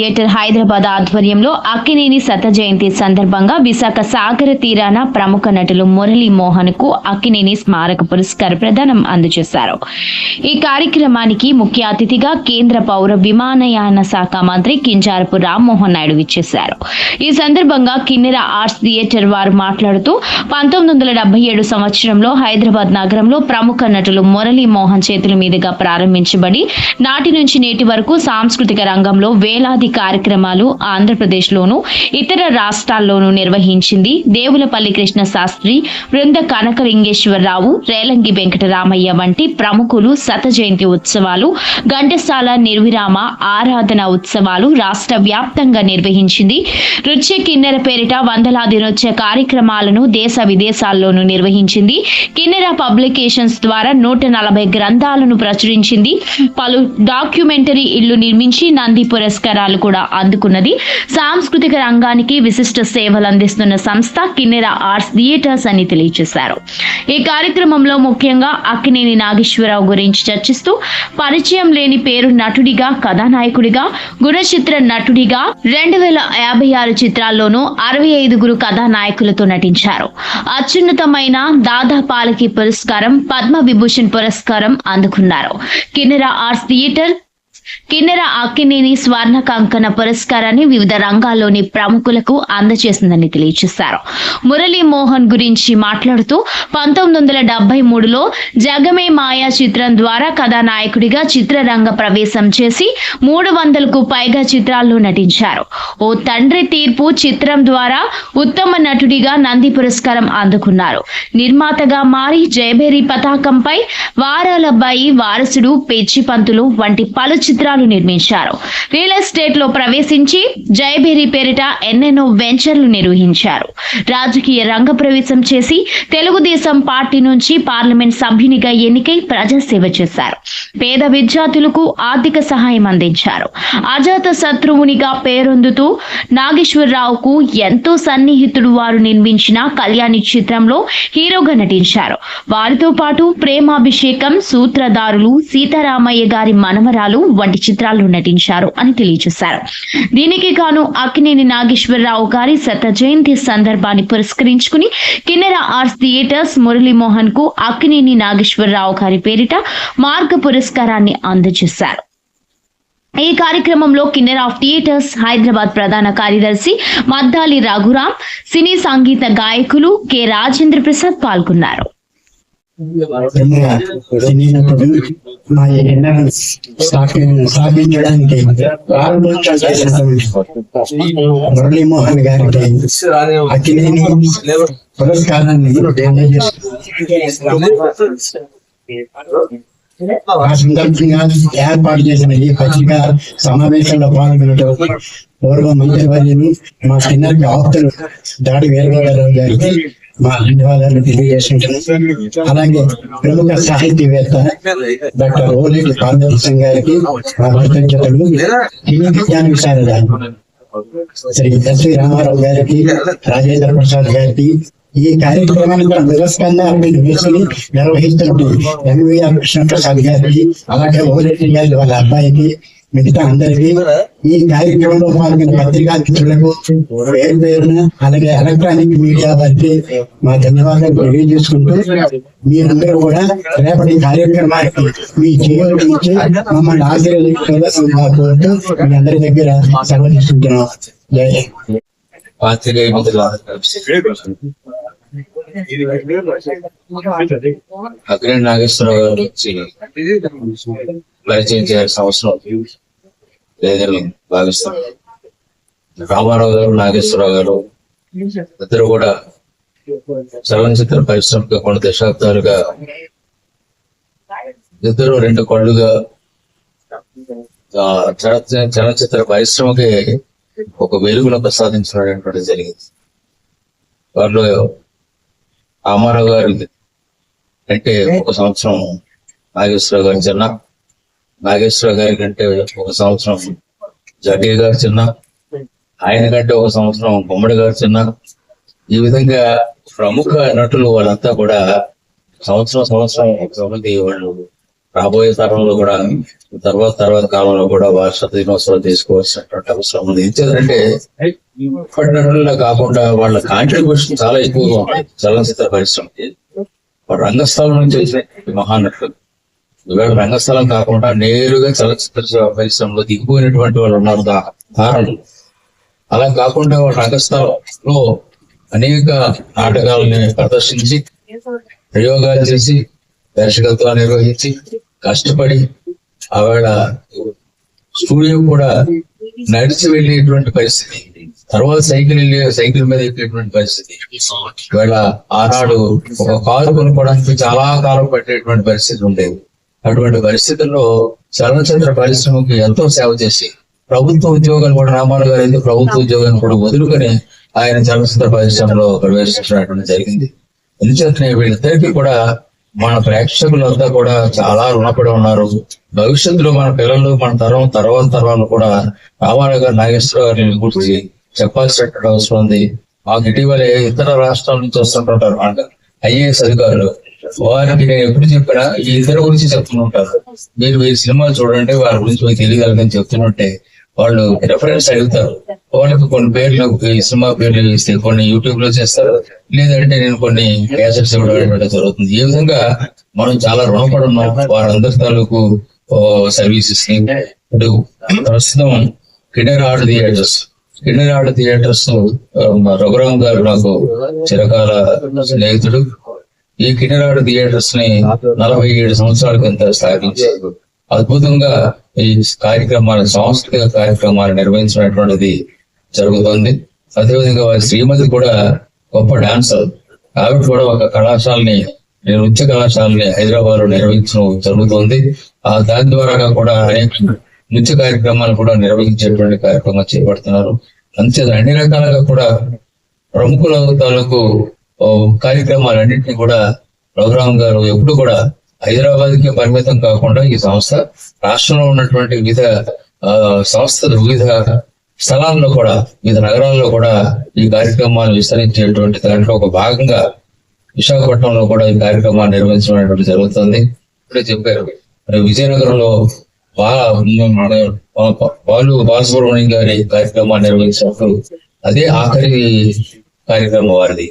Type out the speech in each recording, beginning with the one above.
Theatre Hyderabad ఆధ్వర్యంలో అక్కినేని శత జయంతి సందర్భంగా విశాఖ సాగర తీరాన ప్రముఖ నటులు మురళీ మోహన్ కు అక్కినేని స్మారక పురస్కార ప్రదానం అందజేశారు. ఈ కార్యక్రమానికి ముఖ్య అతిథిగా కేంద్ర పౌర విమానయాన శాఖ మంత్రి కింజారపు రామ్మోహన్ నాయుడు విచ్చేశారు. ఈ సందర్భంగా కిన్నెర ఆర్ట్స్ థియేటర్ వారు మాట్లాడుతూ 1977 సంవత్సరంలో హైదరాబాద్ నగరంలో ప్రముఖ నటులు మురళీ మోహన్ చేతుల మీదుగా ప్రారంభించబడి నాటి నుంచి నేటి వరకు సాంస్కృతిక రంగంలో వేలాది కార్యక్రమాలు ఆంధ్రప్రదేశ్లోను ఇతర రాష్ట్రాల్లోనూ నిర్వహించింది. దేవులపల్లి కృష్ణ శాస్త్రి, బృంద కనకలింగేశ్వరరావు, రేలంగి వెంకటరామయ్య వంటి ప్రముఖులు శత జయంతి ఉత్సవాలు, ఘంటసాల నిర్విరామ ఆరాధన ఉత్సవాలు రాష్ట్ర వ్యాప్తంగా నిర్వహించింది. నృత్య కిన్నెర పేరిట వందలాది నృత్య కార్యక్రమాలను దేశ విదేశాల్లోనూ నిర్వహించింది. కిన్నెర పబ్లికేషన్స్ ద్వారా 140 గ్రంథాలను ప్రచురించింది. పలు డాక్యుమెంటరీ ఇళ్లు నిర్మించి నంది పురస్కారాలు కూడా అందుకున్నది. సాంస్కృతిక రంగానికి విశిష్ట సేవలు అందిస్తున్న సంస్థ కిన్నెర ఆర్ట్స్ థియేటర్స్ అని తెలియజేశారు. ఈ కార్యక్రమంలో ముఖ్యంగా అక్కినేని నాగేశ్వరరావు గురించి చర్చిస్తూ పరిచయం లేని పేరు నటుడిగా, కథానాయకుడిగా, గుణచిత్ర నటుడిగా 2056 చిత్రాల్లోనూ 65 కథానాయకులతో నటించారు. అత్యున్నతమైన దాదా పాలకి పురస్కారం, పద్మ విభూషణ్ పురస్కారం అందుకున్నారు. కిన్నెర ఆర్ట్స్ థియేటర్ కిన్నెర అక్కినేని స్వర్ణ కంకణ పురస్కారాన్ని వివిధ రంగాల్లోని ప్రముఖులకు అందజేసిందని తెలియజేశారు. మురళీ మోహన్ గురించి మాట్లాడుతూ 1973లో జగమే మాయా చిత్రం ద్వారా కథానాయకుడిగా చిత్రరంగ ప్రవేశం చేసి 300కు పైగా చిత్రాల్లో నటించారు. ఓ తండ్రి తీర్పు చిత్రం ద్వారా ఉత్తమ నటుడిగా నంది పురస్కారం అందుకున్నారు. నిర్మాతగా మారి జయభేరి పతాకంపై, వారాలబ్బాయి, వారసుడు, పెచ్చి పంతులు వంటి పలు చిత్రాలు నిర్మించారు. రియల్ ఎస్టేట్ లో ప్రవేశించి జయభేరి పేరిట ఎన్నెన్నో వెంచర్లు నిర్వహించారు. రాజకీయ రంగ ప్రవేశం చేసి తెలుగుదేశం పార్టీ నుంచి పార్లమెంట్ సభ్యునిగా ఎన్నికై ప్రజాసేవ చేశారు. పేద విద్యార్థులకు ఆర్థిక సహాయం అందించారు. అజాత శత్రువునిగా పేరొందుతూ నాగేశ్వరరావుకు ఎంతో సన్నిహితుడు. వారు నిర్మించిన కళ్యాణి చిత్రంలో హీరోగా నటించారు. వారితో పాటు ప్రేమాభిషేకం, సూత్రధారులు, సీతారామయ్య గారి మనమరాలు వంటి చిత్రాల్లో నటించారు అని తెలియజేశారు. దీనికి గాను అక్కినేని నాగేశ్వరరావు గారి శత జయంతి సందర్భాన్ని పురస్కరించుకుని కిన్నెర ఆర్ట్స్ థియేటర్స్ మురళీ మోహన్ కు అక్కినేని నాగేశ్వరరావు గారి పేరిట మార్గ పురస్కారాన్ని అందజేశారు. ఈ కార్యక్రమంలో కిన్నెర ఆఫ్ థియేటర్స్ హైదరాబాద్ ప్రధాన కార్యదర్శి మద్దాలి రఘురాం, సినీ సంగీత గాయకులు కె రాజేంద్ర ప్రసాద్ పాల్గొన్నారు. స్థాపించడానికి మురళీ మోహన్ గారికి అక్కినేని పురస్కారాన్ని ఆ సందర్భంగా ఏర్పాటు చేసిన ఈ పత్రికా సమావేశంలో పాల్గొనడం పూర్వ మంత్రివర్యులు, మా కిన్నెర ఆప్తులు దాడి వీరభద్రరావు గారికి మా ధన్యవాదాలు తెలియజేసుకుంటున్నాం. అలాగే ప్రముఖ సాహితీవేత్త డాక్టర్ ఓలేటి పార్వతీశం గారికి మా కృతజ్ఞతలు. విజ్ఞాన విశారద శ్రీ ఎస్వి రామారావు గారికి, రాజేంద్ర ప్రసాద్ గారికి, ఈ కార్యక్రమాన్ని వ్యవస్థగా వేసుకుని నిర్వహిస్తున్న ఎంవీఆర్ కృష్ణప్రసాద్ గారికి, అలాగే ఓలేటి గారి వాళ్ళ అబ్బాయికి, మిగతా అందరికీ, ఈ కార్యక్రమంలో పాల్గొన్న పత్రికా మిత్రులకు పేరు పేరున, అలాగే ఎలక్ట్రానిక్ మీడియా వారికి మా ధన్యవాదాలు తెలియజేసుకుంటూ, మీరందరూ కూడా రేపటి కార్యక్రమానికి మీ చేయూతనిచ్చి మమ్మల్ని ఆశీర్వదించాలని కోరుతూ మీ అందరి దగ్గర సెలవు తీసుకుంటున్నాం. జై అక్కినేని నాగేశ్వరరావు గారు వచ్చి పరిచయం చేయాల్సిన అవసరం లేదని భావిస్తాను. రామారావు గారు, నాగేశ్వరరావు గారు ఇద్దరు కూడా చలనచిత్ర పరిశ్రమకు కొన్ని దశాబ్దాలుగా ఇద్దరు 2 కళ్ళుగా చలనచిత్ర పరిశ్రమకి ఒక వెలుగును ప్రసాదించడం జరిగింది. వారిలో రామారావు గారి అంటే 1 సంవత్సరం నాగేశ్వరరావు గారి చిన్న, నాగేశ్వరరావు గారి కంటే 1 సంవత్సరం జగ్గయ్య గారు చిన్న, ఆయన కంటే 1 సంవత్సరం గుమ్మడి గారు చిన్న. ఈ విధంగా ప్రముఖ నటులు వాళ్ళంతా కూడా సంవత్సరం సంవత్సరం 1 మంది వాళ్ళు రాబోయే తరంలో కూడా తర్వాత కాలంలో కూడా భాష దినోత్సవాలు తీసుకోవాల్సినటువంటి అవసరం ఉంది. ఎందుకంటే ఇప్పటి నటుల్లో కాకుండా వాళ్ళ కాంట్రిబ్యూషన్ చాలా ఎక్కువగా ఉంటుంది చలనచిత్ర పరిశ్రమకి. రంగస్థలం నుంచి వచ్చిన మహానటులు ఇవాళ రంగస్థలం కాకుండా నేరుగా చలనచిత్ర పరిశ్రమలో దిగిపోయినటువంటి వాళ్ళు ఉన్నారు కారణం. అలా కాకుండా వాళ్ళ రంగస్థలంలో అనేక నాటకాలని ప్రదర్శించి ప్రయోగాలు చేసి దర్శకత్వాలు నిర్వహించి కష్టపడి ఆవిడ స్టూడియో కూడా నడిచి వెళ్ళేటువంటి పరిస్థితి, తర్వాత సైకిల్ మీద ఎక్కేటువంటి పరిస్థితి. ఇవాళ ఆనాడు ఒక కారు కొనుక్కోవడానికి చాలా కాలం పట్టేటువంటి పరిస్థితి ఉండేది. అటువంటి పరిస్థితుల్లో చలనచిత్ర పరిశ్రమకి ఎంతో సేవ చేసి ప్రభుత్వ ఉద్యోగాలు కూడా రామారావు గారు అయితే ప్రభుత్వ ఉద్యోగాన్ని కూడా వదులుకొని ఆయన చలనచిత్ర పరిశ్రమలో ప్రవేశించడం జరిగింది. ఎందుచేతనే వీళ్ళిద్దరికీ కూడా మన ప్రేక్షకులంతా కూడా చాలా రుణపడి ఉన్నారు. భవిష్యత్తులో మన పిల్లలు మన తర్వాత తరాలు కూడా రామారావు గారు నాగేశ్వరరావు గారిని గురించి చెప్పాల్సినటువంటి అవసరం ఉంది. మాకు ఇటీవలే ఇతర రాష్ట్రాల నుంచి వస్తుంటారు ఐఏఎస్ అధికారులు. వారికి నేను ఎప్పుడు చెప్పినా ఈ ఇద్దరు గురించి చెప్తుంటారు. మీరు ఈ సినిమాలు చూడండి, వారి గురించి మీకు తెలియగలదని చెప్తుంటే వాళ్ళు రెఫరెన్స్ అడుగుతారు. వాళ్ళకి కొన్ని పేర్లు ఈ సినిమా పేర్లు ఇస్తే కొన్ని యూట్యూబ్ లో చేస్తారు, లేదంటే నేను కొన్ని క్యాసెట్స్ ఇవ్వడం జరుగుతుంది. ఈ విధంగా మనం చాలా రుణపడి ఉన్నాం వారందరి తాలూకు సర్వీసెస్ ని. ఇప్పుడు ప్రస్తుతం కిన్నెరహాడు థియేటర్స్ రఘురామ్ గారు నాకు చిరకాల స్నేహితుడు. ఈ కిన్నెరహాడు థియేటర్స్ ని 47 సంవత్సరాల కింద స్థాపించారు. అద్భుతంగా ఈ కార్యక్రమాలు, సాంస్కృతిక కార్యక్రమాలు నిర్వహించినటువంటిది జరుగుతుంది. అదేవిధంగా వారి శ్రీమతి కూడా గొప్ప డాన్సర్. ఆవిడ కూడా ఒక నృత్య కళాశాలని హైదరాబాద్ లో నిర్వహించడం జరుగుతుంది. దాని ద్వారా కూడా అనేక నృత్య కార్యక్రమాలు కూడా నిర్వహించేటువంటి కార్యక్రమాలు చేపడుతున్నారు. అంతే అన్ని రకాలుగా కూడా ప్రముఖుల తాలూకు కార్యక్రమాలన్నింటినీ కూడా రఘురామ్ గారు ఎప్పుడు కూడా హైదరాబాద్ కి పరిమితం కాకుండా ఈ సంస్థ రాష్ట్రంలో ఉన్నటువంటి వివిధ సంస్థలు వివిధ స్థలాల్లో కూడా వివిధ నగరాల్లో కూడా ఈ కార్యక్రమాలు విస్తరించేటువంటి దాంట్లో ఒక భాగంగా విశాఖపట్నంలో కూడా ఈ కార్యక్రమాలు నిర్వహించడం జరుగుతుంది. ఇప్పుడే చెప్పారు విజయనగరంలో బాలసుబ్రహ్మణ్యం గారి కార్యక్రమాలు నిర్వహించినప్పుడు అదే ఆఖరి కార్యక్రమం వారిది.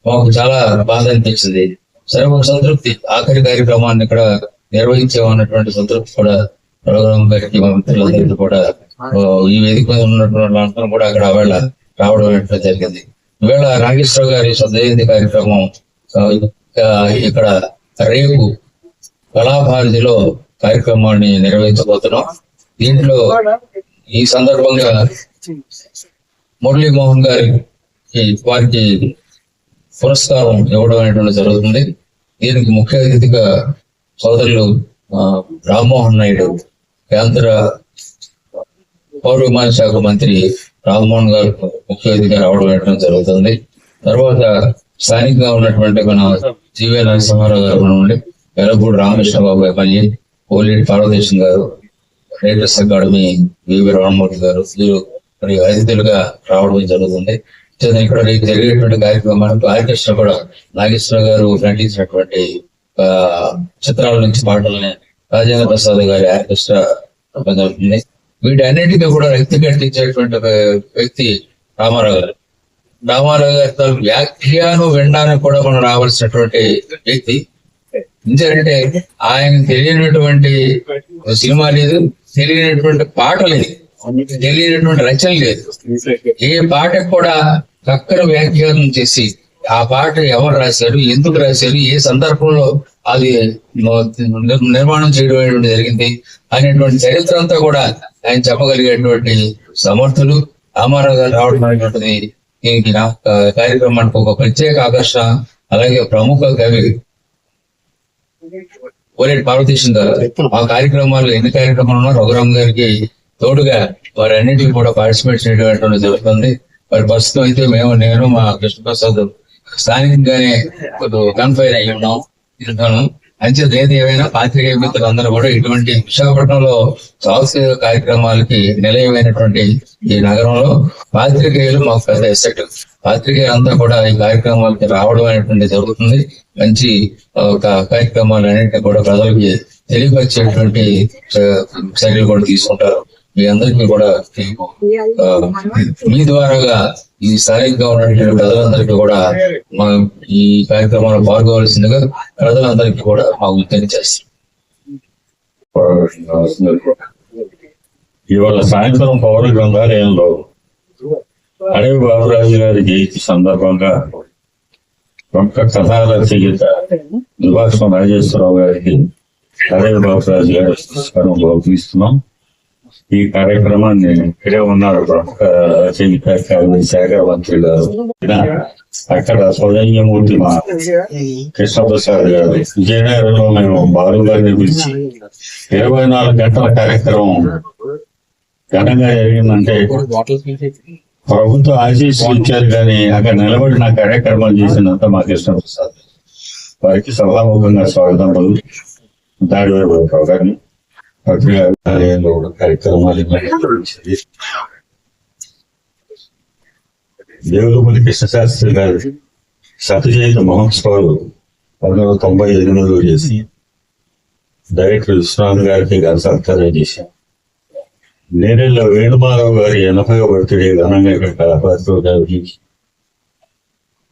మాకు చాలా బాధ అనిపించింది. సరే, ఒక సంతృప్తి, ఆఖరి కార్యక్రమాన్ని ఇక్కడ నిర్వహించామన్నటువంటి సంతృప్తి కూడా రఘురామ్ గారికి మా మిత్రులందరికీ కూడా ఈ వేదిక మీద ఉన్నటువంటి అందరం కూడా అక్కడ ఆవేళ రావడం జరిగింది. ఈవేళ నాగేశ్వరరావు గారి జయంతి కార్యక్రమం ఇక్కడ రేపు కళాభారతిలో కార్యక్రమాన్ని నిర్వహించబోతున్నాం. దీంట్లో ఈ సందర్భంగా మురళీమోహన్ వారికి పురస్కారం ఇవ్వడం అనేటువంటి జరుగుతుంది. దీనికి ముఖ్య అతిథిగా సోదరులు రామ్మోహన్ నాయుడు, కేంద్ర పౌర విమాన శాఖ మంత్రి రామ్మోహన్ గారు ముఖ్య అతిథిగా రావడం అనేటువంటి జరుగుతుంది. తర్వాత స్థానికంగా ఉన్నటువంటి మన జీవే నరసింహారావు గారు నుండి వెలగూడు రామకృష్ణబాబు ఎమ్మెల్యే, పోలేటి పార్వతీశం గారు, రైటర్స్ అకాడమీ వివి రామమూర్తి గారు మరియు అతిథులుగా రావడం జరుగుతుంది. ఇక్కడ జరిగేటువంటి కార్యక్రమానికి ఆర్కెస్ట్రా కూడా నాగేశ్వర గారు నటించినటువంటి చిత్రాల నుంచి పాటలని రాజేంద్ర ప్రసాద్ గారి ఆర్కెస్ట్రా జరుగుతుంది. వీటన్నిటికీ కూడా వ్యక్తి కట్టించేటువంటి వ్యక్తి రామారావు గారు. రామారావు గారి వ్యాఖ్యానం వినడానికి కూడా మనం రావాల్సినటువంటి వ్యక్తి. ఎందుకంటే ఆయన తెలియనటువంటి సినిమా లేదు, తెలియనటువంటి పాట లేదు, తెలియనటువంటి రచన లేదు. ఏ పాటకు కూడా చక్కని వ్యాఖ్యానం చేసి ఆ పాట ఎవరు రాశారు, ఎందుకు రాశారు, ఏ సందర్భంలో అది నిర్మాణం చేయడం అనేటువంటి జరిగింది అనేటువంటి చరిత్ర అంతా కూడా ఆయన చెప్పగలిగేటువంటి సమర్థులు రామారావు గారు రావడం అనేటువంటిది దీనికి కార్యక్రమానికి ఒక ప్రత్యేక ఆకర్షణ. అలాగే ప్రముఖ కవి పోలేటి పార్వతీశం గారు ఆ కార్యక్రమాలు ఎన్ని కార్యక్రమాలు ఉన్నా రఘురామ్ గారికి తోడుగా వారన్నిటికీ కూడా పార్టిసిపేట్ చేయడం జరుగుతుంది. మరి ప్రస్తుతం అయితే నేను మా కృష్ణప్రసాద్ స్థానికంగానే కన్ఫైర్ అయ్యి ఉన్నాం. అంచేత ఏది ఏమైనా పాత్రికేయ మిత్రులందరూ కూడా ఇటువంటి విశాఖపట్నంలో సాంస్కృతిక కార్యక్రమాలకి నిలయమైనటువంటి ఈ నగరంలో పాత్రికేయులు మాకు పెద్ద ఎసెట్. పాత్రికేయులంతా కూడా ఈ కార్యక్రమాలకి రావడం అనేటువంటి జరుగుతుంది. మంచి ఒక కార్యక్రమాలు అనేవి కూడా ప్రజలకి తెలియపరిచేటువంటి చర్యలు కూడా తీసుకుంటారు. మీ అందరికీ కూడా మీ ద్వారాగా ఈ స్థానికంగా ఉన్నటువంటి ప్రజలందరికీ కూడా మనం ఈ కార్యక్రమంలో పాల్గొవలసిందిగా ప్రజలందరికీ కూడా మాకు తెలియజేస్తాం. ఇవాళ సాయంత్రం పౌర గ్రంథాలయంలో అడవి బాబురాజు గారి జయంతి సందర్భంగా ప్రముఖ కథా రచయిత దుబాసం రాజేశ్వరరావు గారికి అడవి బాబురాజు గారి పురస్కారం గౌరవిస్తున్నాం. ఈ కార్యక్రమాన్ని ఇక్కడే ఉన్నారు ప్రముఖ రచయిత శాఖ మంత్రి గారు, అక్కడ సౌజన్యమూర్తి మా కృష్ణప్రసాద్ గారు, విజయనగరంలో మేము బాలు గారిని పిలిచి 24 గంటల కార్యక్రమం ఘనంగా జరిగిందంటే ప్రభుత్వం ఆశీస్సులు ఇచ్చారు కానీ అక్కడ నిలబడి నా కార్యక్రమాలు చేసినంత మా కృష్ణప్రసాద్ వారికి సభాముఖంగా స్వాగతం పలు దాడివారు గారిని పత్రికాలయంలో కూడా కార్యక్రమాలు నిర్వహించింది. దేవులపల్లి కృష్ణశాస్త్రి గారు శత జయంతి మహోత్సవాలు 1998లో చేసి డైరెక్టర్ విశ్వనాథ్ గారికి గారు సత్కారం చేశాం. నేరెళ్ళ వేణుమాధవ్ గారి 80వ బర్త్డే ఘనంగా ఇక్కడ కళాపాత్రలు నిర్వహించి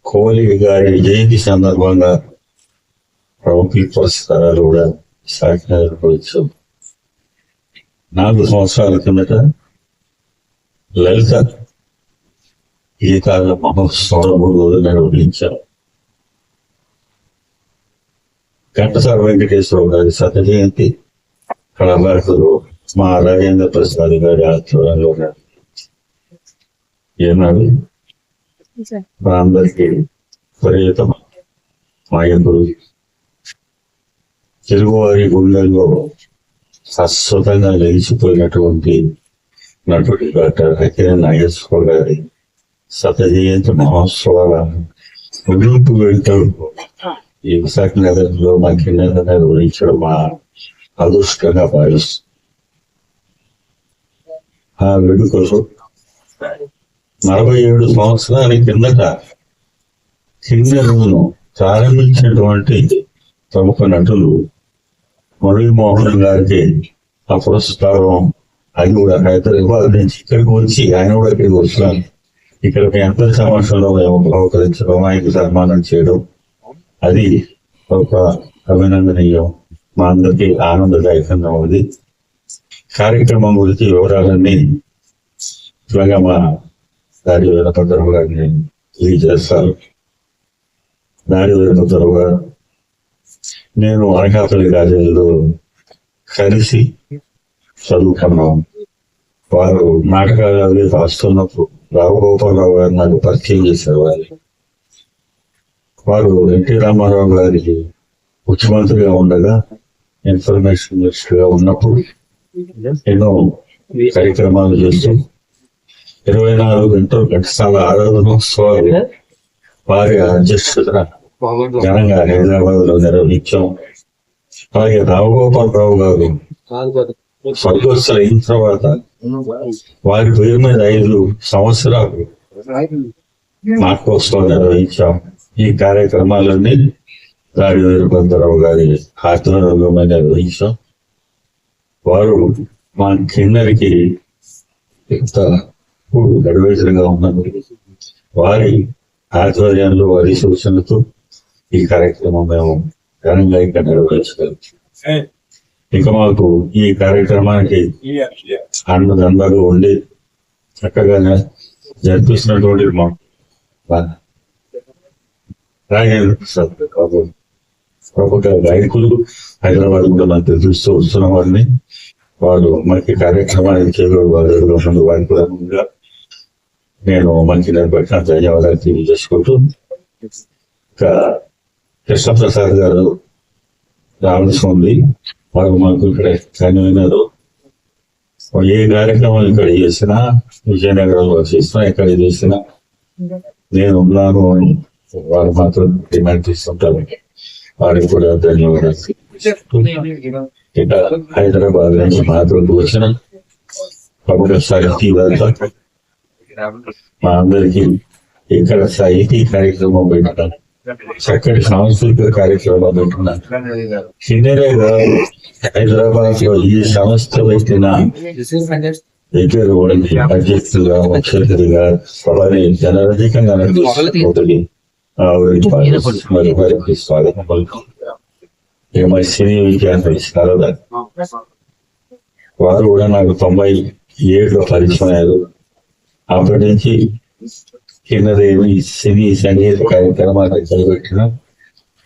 కోహ్లీ గారి జయంతి సందర్భంగా ప్రముఖ పురస్కారాలు కూడా సాక్షాత్కరించాం. 4 సంవత్సరాల కిందట లలిత గీతాల మహోత్సవం 3 రోజులు నిర్వహించారు. ఘంటసాల వెంకటేశ్వరరావు గారి శత జయంతి కళాభారతిలో మా రాజేంద్ర ప్రసాద్ గారి ఆధ్వర్యంలో ఏనాడు మా అందరికీ పరిమితం మా ఎప్పుడు తెలుగువారి గుండెల్లో శాశ్వతంగా నిలిచిపోయినటువంటి నటుడి డాక్టర్ హకిరే నాగేశ్వర గారి శత జయంతి మహోత్సవాల ముగింపు వెళ్తాడు ఈ విశాఖ నగరంలో మా కింద నిర్వహించడం మా అదృష్టంగా భావిస్తుంది. ఆ వేడుకలు 47 సంవత్సరాల కిందట కిందను ప్రారంభించినటువంటి ప్రముఖ నటులు మురళీమోహన్ గారికి ఆ పురస్కారం అది కూడా హైదరాబాద్ నుంచి ఇక్కడికి వచ్చి ఆయన కూడా ఇక్కడికి వచ్చాను. ఇక్కడ మీ అందరి సమక్షంలో మేము బహుకరించడం, ఆయనకు సన్మానం చేయడం అది ఒక అభినందనీయం. మా అందరికీ ఆనందదాయకంగా ఉంది. కార్యక్రమం గురించి వివరాలన్నీ ఇట్లాగా మా దాడి వీరభద్రరావు గారిని తెలియజేస్తారు. దాడి వీరభద్రరావు గారు నేను అనకాపల్లి కాలేజీలో కలిసి చదువుకున్నాం. వారు నాటకాలు అవి రాస్తున్నప్పుడు రావుగోపాలరావు గారు నాకు పరిచయం చేశారు. వారు ఎన్టీ రామారావు గారికి ముఖ్యమంత్రిగా ఉండగా ఇన్ఫర్మేషన్ మినిస్టర్గా ఉన్నప్పుడు ఎన్నో కార్యక్రమాలు చేస్తూ 24 గంటలు ఘంటసాల ఆరాధనోత్సవాలు వారి అధ్యక్షతన ఘనంగా హైదరాబాద్ లో నిర్వహించాం. అలాగే రావుగోపాలరావు గారు స్వర్గస్థులు అయిన తర్వాత వారి పేరు మీద 5 సంవత్సరాలు నాటకోత్సవం నిర్వహించాం. ఈ కార్యక్రమాలన్నీ దాడి వీరభద్రరావు గారి ఆధ్వర్యంలో నిర్వహించాం. వారు మా కిన్నరికి అడ్వైజర్గా ఉన్నారు. వారి ఆధ్వర్యంలో వారి సూచనలతో ఈ కార్యక్రమం మేము ఘనంగా ఇంకా నిర్వహించగలుగుతాం. ఇక మాకు ఈ కార్యక్రమానికి అన్నదండగా ఉండి చక్కగా జరిపిస్తున్నటువంటి మా రాజేంద్ర ప్రసాద్ ప్రముఖ గాయకులు హైదరాబాద్ కూడా మనకు తెలుస్తూ వస్తున్న వారిని వారు మనకి కార్యక్రమానికి చేయగలరు. వారికి కూడా ముందుగా నేను మంచి నిలబెట్టిన ధన్యవాదాలు తెలియజేసుకుంటూ ఇంకా కృష్ణప్రసాద్ గారు రావాల్సి ఉంది. వారు మాకు ఇక్కడ కన్వీనరు. ఏ కార్యక్రమం ఇక్కడ చేసినా విజయనగరంలో చేసినా ఎక్కడ చేసినా నేను ఉన్నాను అని వారు మాత్రం డిమాండ్ చేస్తుంటారు. వారికి కూడా ధన్యవాదాలు. ఇక హైదరాబాద్ నుంచి మాతృకు వచ్చిన ప్రముఖ సాహితీవేత్త మా అందరికీ ఇక్కడ సాహితీ కార్యక్రమం పెట్టిన చక్కటి సాంస్కృతిక కార్యక్రమం పెట్టిన కిన్నెరే గారు హైదరాబాద్ లో ఈ సంస్థ పెట్టిన దగ్గర కూడా అధ్యక్షులుగా ముఖ్యమంత్రిగా సభని జనరధికంగా నడుపుతుంది. మరి వారికి స్వాగతం పలుకుతున్నాం. సినీ విద్యార్థి శారద వారు కూడా నాకు 97లో పరిచయం అయ్యారు. అప్పటి నుంచి కిన్నదేవి సినీ సంగీత కార్యక్రమాలు చేపట్టిన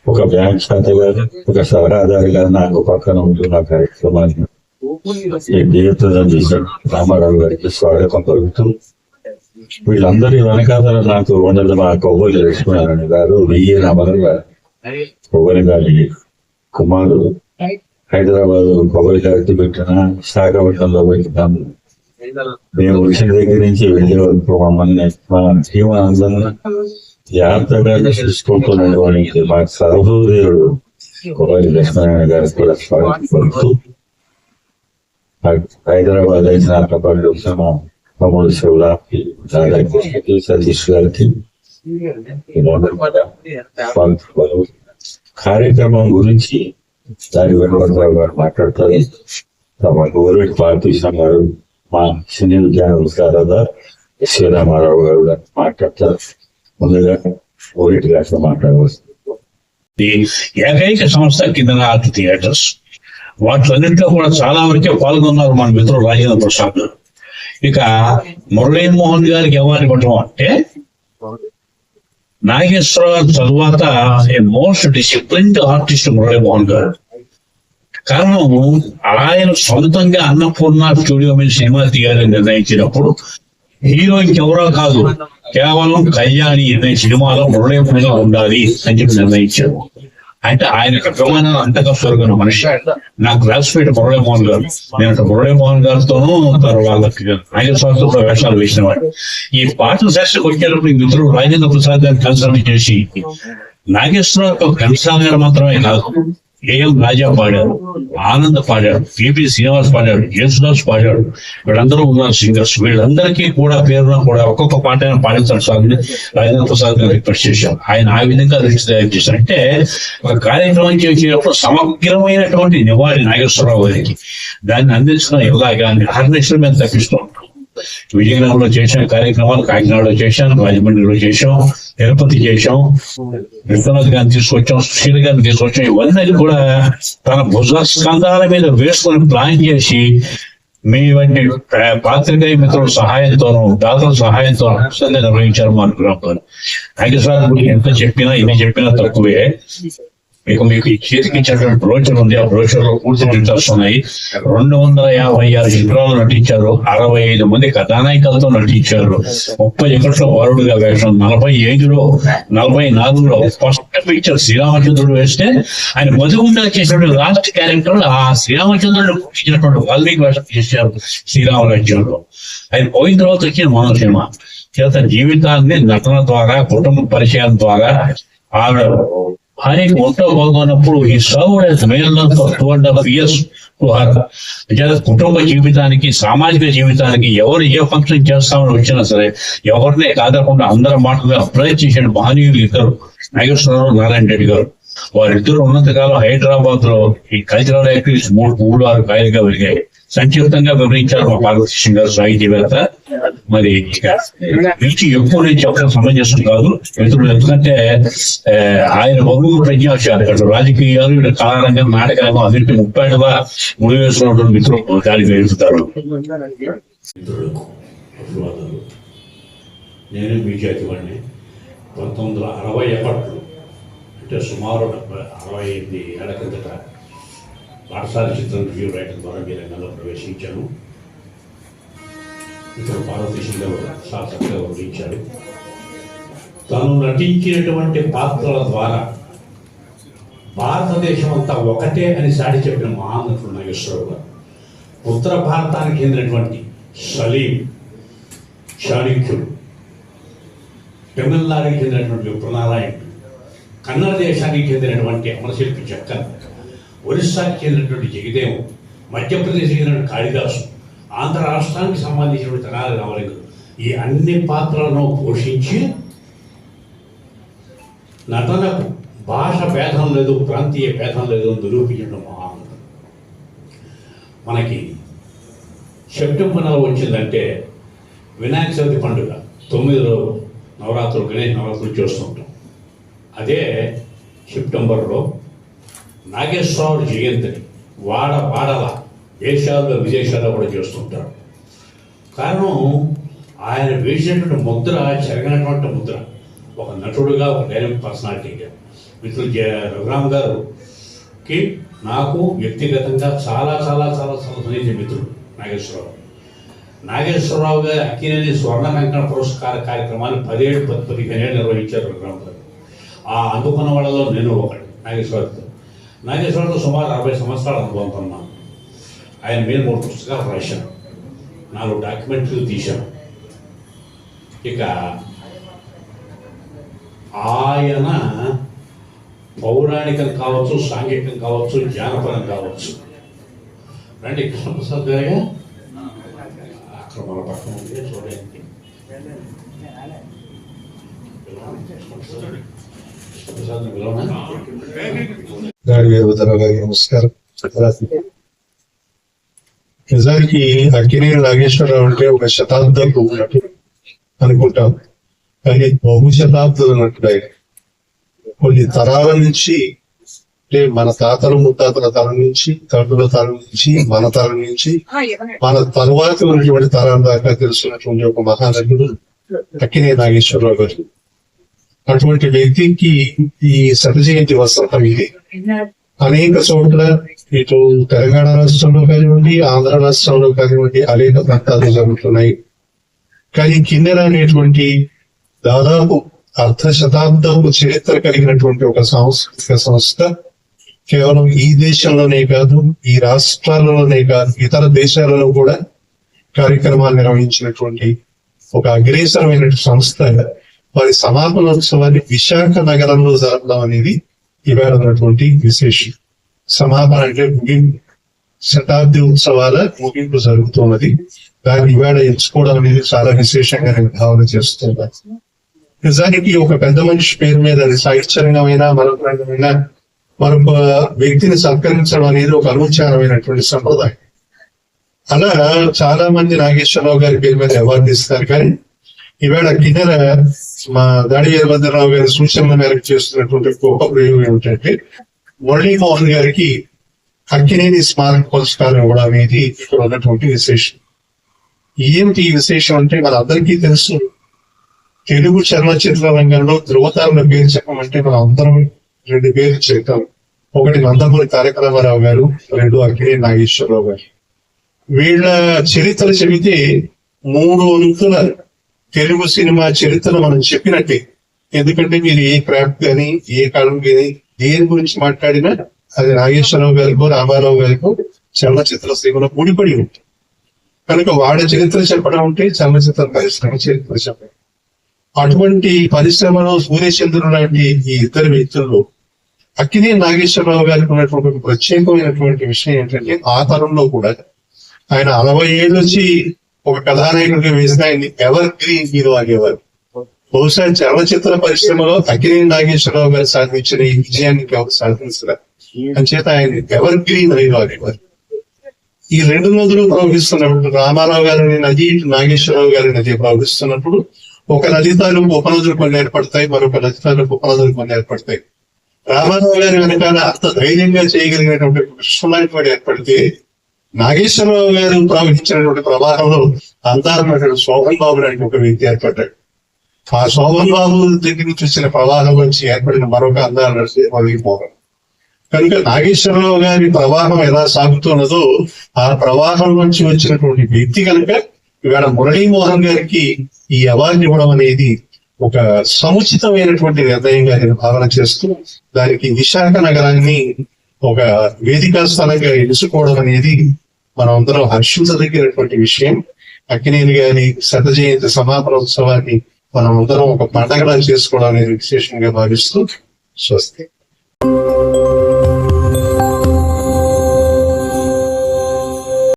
ఒక బ్యాంక్ శాతగారు, ఒక సలహాదారుగా నాకు పక్కన ఉంటున్న కార్యక్రమాన్ని జీవితం చేశారు. రామారావు గారికి స్వాగతం పలుకుతూ వీళ్ళందరి వెనకాల నాకు ఉన్నది మా కొవ్వలి లక్ష్మీనారాయణ గారు, వెయ్యి రామారావు గారు, కొవ్వలి గారి కుమారుడు. హైదరాబాద్ కొవ్వలి గారికి పెట్టిన విశాఖపట్నంలో పెట్టినాము. మేము వచ్చిన దగ్గర నుంచి వెళ్ళే వరకు మమ్మల్ని మా జీవన అందరినీ జాగ్రత్తగా చూసుకుంటున్నటువంటి మా సహోదరుడు కొవ్వలి లక్ష్మీనారాయణ గారికి కూడా స్వాగతం పలుకుతూ హైదరాబాద్ అయిన అక్కపల్లి మా తమ్ముడు శివరాకి, సతీష్ గారికి కార్యక్రమం గురించి దాని వెంకటరావు గారు మాట్లాడతారు. తమ గౌరవ పార్టీషన్ గారు, మా సినీ విజ్ఞాన శారదా శ్రీరామారావు గారు మాట్లాడతారు. ముందుగా ఓరిటి గారితో మాట్లాడవచ్చు. ఏకైక సంస్థ కింద ఆర్ట్ థియేటర్స్ వాటిలన్నింటిలో కూడా చాలా వరకే పాల్గొన్నారు మన మిత్రుడు రాజేంద్ర ప్రసాద్. ఇక మురళీమోహన్ గారికి ఎవరు ఇవ్వటం అంటే నాగేశ్వరరావు తరువాత మోస్ట్ డిసిప్లిన్డ్ ఆర్టిస్ట్ మురళీమోహన్ గారు. కారణం ఆయన సొంతంగా అన్నపూర్ణ స్టూడియో మీద సినిమా తీయాలని నిర్ణయించినప్పుడు హీరోయిన్ ఎవరో కాదు, కేవలం కళ్యాణి అనే సినిమాలో మురళీమోహన్ ఉండాలి అని చెప్పి నిర్ణయించారు. అంటే ఆయన అభిమానం అంతగా పెరుగున్న మనిషి. నాకు రాసిపేట మురళీమోహన్ గారు, నేను మురళీమోహన్ గారితోనూ వాళ్ళకి నాగేశ్వరరావుతో వేషాలు వేసిన వాడు. ఈ పాటల శాస్త్రికి వచ్చేటప్పుడు మిత్రుడు రాజేంద్ర ప్రసాద్ గారిని కన్సల్ట్ చేసి నాగేశ్వరరావు కన్సల్ గారు మాత్రమే కాదు, ఏఎం రాజా పాడారు, ఆనంద్ పాడాడు, పిపి శ్రీనివాస్ పాడాడు, యేసుదాస్ పాడాడు, వీళ్ళందరూ ఉన్నారు సింగర్స్. వీళ్ళందరికీ కూడా పేరున కూడా ఒక్కొక్క పాట ఆయన పాడించారు సాగుని రాజేంద్ర ప్రసాద్ గారు రిక్వెస్ట్ చేశారు. ఆయన ఆ విధంగా లిస్ట్ తయారు చేశారు. అంటే ఒక కార్యక్రమం చేసేటప్పుడు సమగ్రమైనటువంటి నివాళి నాగేశ్వరరావు గారికి దాన్ని అందించడం ఎలాగా హర్నేశ్వరం మీద తప్పిస్తూ ఉంటాం. విజయనగరంలో చేసిన కార్యక్రమాలు కాకినాడలో చేశాం, రాజమండ్రిలో చేశాం, తిరుపతి చేశాం, విశ్వనాథ్ గారిని తీసుకొచ్చాం, సుశీల గారిని తీసుకొచ్చాం. ఇవన్నీ కూడా తన భుజ స్కంధాల మీద వేసుకొని ప్లాన్ చేసి మీ వంటి పాత్రికేయ మిత్రుల సహాయంతోనూ దాతల సహాయంతో నిర్వహించారు మా అనుగ్రహంతో. నాగేశ్వరరావు గురించి ఎంత చెప్పినా ఎన్ని చెప్పినా తక్కువే. మీకు ఈ చేతికి ఇచ్చినటువంటి బ్రోచర్ ఉంది, ఆ బ్రోచర్ లో పూర్తి డీటెయిల్స్ ఉన్నాయి. 256 చిత్రాలు నటించారు, 65 మంది కథానాయికలతో నటించారు, 31లో బాలుడుగా వేషం, 44లో ఫస్ట్ పిక్చర్ శ్రీరామచంద్రుడు వేస్తే ఆయన మధుగుండా చేసినటువంటి లాస్ట్ క్యారెక్టర్ ఆ శ్రీరామచంద్రుడు ఇచ్చినటువంటి వాల్మీకి వేషం చేశారు శ్రీరామరాజ్యంలో. ఆయన పోయిన తర్వాత వచ్చిన మనోసినిమ చేత జీవితాన్ని నటన ద్వారా, కుటుంబ పరిచయం ద్వారా ఆవిడ ఆయనకి ఒంటో బాగున్నప్పుడు ఈ సర్వ్డ్ మేల్తో 2.5 years కుటుంబ జీవితానికి, సామాజిక జీవితానికి ఎవరు ఏ ఫంక్షన్ చేస్తామని వచ్చినా సరే ఎవరినే కాదకుండా అందరి మాటగా ప్రయత్నించిన మహనీయులు ఇద్దరు, నాగేశ్వరరావు, నారాయణ రెడ్డి గారు. వారిద్దరు ఉన్నంతకాలం హైదరాబాద్ లో ఈ కల్చరల్ యాక్టివిటీస్ 3-6 కాయలుగా వెలిగాయి. సంక్షిప్తంగా వివరించారు మా పార్వతీశం గారు, సాహితీవేత్త. మరి నుంచి ఎక్కువ నేను చెప్పడం సమంజసం కాదు మిత్రులు, ఎందుకంటే ఆయన బహు ప్రజ్ఞాశాలి. అటు రాజకీయాలు, ఇటు కళారంగం, నాటకరంగం అన్నింటి 30 ఏళ్ళుగా ముడి వేసుకున్నటువంటి మిత్రులు దానికి వెళ్తారు. నేను మీ చేతి వాడిని 1961 అంటే సుమారు 65 ఏళ్ల కిందట పాఠశాల చిత్రం రివ్యూ రైటర్ ద్వారా మీ రంగంలో ప్రవేశించాను. ఇప్పుడు పార్వతీశం గారు చాలా చక్కగా వర్ణించారు. తను నటించినటువంటి పాత్రల ద్వారా భారతదేశం అంతా ఒకటే అని సాటి చెప్పిన మహానటుడు నాగేశ్వరరావు గారు. ఉత్తర భారతానికి చెందినటువంటి సలీం, చాణక్యుడు, తమిళనాడుకి చెందినటువంటి విప్రనారాయణుడు, కన్నడ దేశానికి చెందినటువంటి అమరశిల్పి చక్కన్, ఒరిస్సాకి చెందినటువంటి జగదేవం, మధ్యప్రదేశ్కి చెందినటువంటి కాళిదాసు, ఆంధ్ర రాష్ట్రానికి సంబంధించినటువంటి తెనాలి రామలింగుడు ఈ అన్ని పాత్రలను పోషించి నటనకు భాష భేదం లేదు, ప్రాంతీయ భేదం లేదు అని నిరూపించడం మహానందం. మనకి సెప్టెంబర్ నెల వచ్చిందంటే వినాయక చవితి పండుగ 9 నవరాత్రులు, గణేష్ నవరాత్రులు చేస్తుంటాం. అదే సెప్టెంబర్లో నాగేశ్వరరావు జయంతిని వాడల దేశాల్లో విదేశాల్లో కూడా చేస్తుంటారు. కారణం ఆయన వేసినటువంటి ముద్ర చెరగనటువంటి ముద్ర, ఒక నటుడుగా, ఒక డైనమిక్ పర్సనాలిటీగా. మిత్రులు రఘురామ్ గారుకి నాకు వ్యక్తిగతంగా చాలా చాలా చాలా చాలా సన్నిహిత మిత్రుడు నాగేశ్వరరావు గారు అక్కినేని స్వర్ణ కంకణ పురస్కార కార్యక్రమాన్ని 15 ఏళ్ళు నిర్వహించారు రఘురామ్ గారు. ఆ అందుకున్న వాళ్ళలో నేను ఒకటి. నాగేశ్వరరావుతో సుమారు 60 సంవత్సరాల అనుభవంతో ఉన్నాను. ఆయన మీద 3 పుస్తకాలు రాశాను, 4 డాక్యుమెంటరీలు తీశాను. ఇక ఆయన పౌరాణికం కావచ్చు, సాంఘికం కావచ్చు, జానపదం కావచ్చు. రండి కృష్ణప్రసాద్ గారే అక్కడ మన పక్కన ఉంది, చూడండి. కృష్ణప్రసాద్ పిలవనా? నమస్కారం. నిజానికి అక్కినేని నాగేశ్వరరావు అంటే ఒక శతాబ్దపు నటుడు అనుకుంటాం, కానీ బహు శతాబ్దాలు నటుడు ఆయన. కొన్ని తరాల నుంచి, అంటే మన తాతల ముత్తాతల తరం నుంచి, తండ్రుల తరం నుంచి, మన తరం నుంచి, మన తరువాత ఉన్నటువంటి తరం దాకా తెలుసున్నటువంటి ఒక మహానటుడు అక్కినేని నాగేశ్వరరావు గారు. అటువంటి వ్యక్తికి ఈ శత జయంతి వసంతం ఇది అనేక చోట్ల, ఇటు తెలంగాణ రాష్ట్రంలో కానివ్వండి, ఆంధ్ర రాష్ట్రంలో కానివ్వండి, అనేక ప్రాంతాలు జరుగుతున్నాయి. కానీ కిన్నెర అనేటువంటి దాదాపు అర్ధ శతాబ్దపు చరిత్ర కలిగినటువంటి ఒక సాంస్కృతిక సంస్థ కేవలం ఈ దేశంలోనే కాదు, ఈ రాష్ట్రాలలోనే కాదు, ఇతర దేశాలలో కూడా కార్యక్రమాలు నిర్వహించినటువంటి ఒక అగ్రేసరమైన సంస్థ వారి సమాపనోత్సవాన్ని విశాఖ నగరంలో జరపడం అనేది ఇవాళ ఉన్నటువంటి విశేషం. సమాపన అంటే ముగింపు, శతాబ్ది ఉత్సవాల ముగింపు జరుగుతున్నది. దాన్ని ఇవాళ ఎంచుకోవడం అనేది చాలా విశేషంగా నేను భావన చేస్తున్నాను. నిజానికి ఒక పెద్ద మనిషి పేరు మీద, అది సాహిత్యరంగమైన మరొక రంగమైన మరొక వ్యక్తిని సత్కరించడం అనేది ఒక అనుచారమైనటువంటి సంప్రదాయం. అలా చాలా మంది నాగేశ్వరరావు గారి పేరు మీద అవార్డు ఇస్తారు. కానీ ఈవేళ కిన్నెర మా దాడి వీరభద్రరావు గారి సూచనల మేరకు చేస్తున్నటువంటి గొప్ప ప్రయోగం ఏమిటంటే, మురళీమోహన్ గారికి అక్కినేని స్మారక పురస్కారం ఇవ్వడం అనేది ఇక్కడ ఉన్నటువంటి విశేషం. ఏమిటి ఈ విశేషం అంటే, మన అందరికీ తెలుసు, తెలుగు చలనచిత్ర రంగంలో ధృవతారుల పేరు చెప్పమంటే మనం అందరం 2 పేర్లు చెప్తాం. ఒకటి నందమూరి తారక రామారావు గారు, 2 అక్కినేని నాగేశ్వరరావు గారు. వీళ్ళ చరిత్ర చెబితే 3 వంతుల తెలుగు సినిమా చరిత్ర మనం చెప్పినట్టే. ఎందుకంటే మీరు ఏ క్రాఫ్ట్ కానీ, ఏ కాలం కానీ, దేని గురించి మాట్లాడినా అది నాగేశ్వరరావు గారికో, రామారావు గారికో చలనచిత్ర సీమలో ముడిపడి ఉంటుంది. కనుక వాళ్ళ చరిత్ర చెప్పడం ఉంటే చలనచిత్ర పరిశ్రమ చరిత్ర చెప్పడం. అటువంటి పరిశ్రమలో సూర్యచంద్రుడు లాంటి ఈ 2 వ్యక్తుల్లో అక్కినేని నాగేశ్వరరావు గారికి ఉన్నటువంటి ప్రత్యేకమైనటువంటి విషయం ఏంటంటే, ఆ తరంలో కూడా ఆయన 60 ఏళ్ళు వచ్చి ఒక కథానాయకుడిగా వేసిన ఆయన్ని ఎవర్ గ్రీన్ హీరో అనేవారు. బహుశా చలనచిత్ర పరిశ్రమలో అక్కినేని నాగేశ్వరరావు గారు సాధించిన ఈ విజయాన్ని ఎవరు సాధించలేదు. అంచేత ఆయన ఎవర్ గ్రీన్ హీరో అనేవారు. ఈ 2 నదులు ప్రవహిస్తున్నప్పుడు, రామారావు గారిని నది, నాగేశ్వరరావు గారి నది ప్రవహిస్తున్నప్పుడు, ఒక నది తాలూకు ఉపనదులు కొన్ని ఏర్పడతాయి, మరొక నది తాలూకు ఉపనదులు కొన్ని ఏర్పడతాయి. రామారావు గారి వెనకాల అంత ధైర్యంగా చేయగలిగినటువంటి కృష్ణలాంటి వాడు ఏర్పడితే, నాగేశ్వరరావు గారు ప్రవహించినటువంటి ప్రవాహంలో అందారమైన శోభన్ బాబు లాంటి ఒక వ్యక్తి ఏర్పడ్డాడు. ఆ శోభన్ బాబు దగ్గర నుంచి వచ్చిన ప్రవాహం నుంచి ఏర్పడిన మరొక అందాలు మొదలైపోవడం. కనుక నాగేశ్వరరావు గారి ప్రవాహం ఎలా సాగుతున్నదో ఆ ప్రవాహం నుంచి వచ్చినటువంటి వ్యక్తి కనుక ఇవాళ మురళీమోహన్ గారికి ఈ అవార్డు ఇవ్వడం అనేది ఒక సముచితమైనటువంటి నిర్ణయంగా నేను భావన చేస్తూ, దానికి విశాఖ నగరాన్ని ఒక వేదికా స్థలంగా ఎంచుకోవడం అనేది మనం అందరం హర్షించదగినటువంటి విషయం. అక్కినేని గారి శత జయంతి సమాపనోత్సవాన్ని మనం అందరం ఒక పండగలా చేసుకోవడం అనేది విశేషంగా భావిస్తూ, స్వస్తి.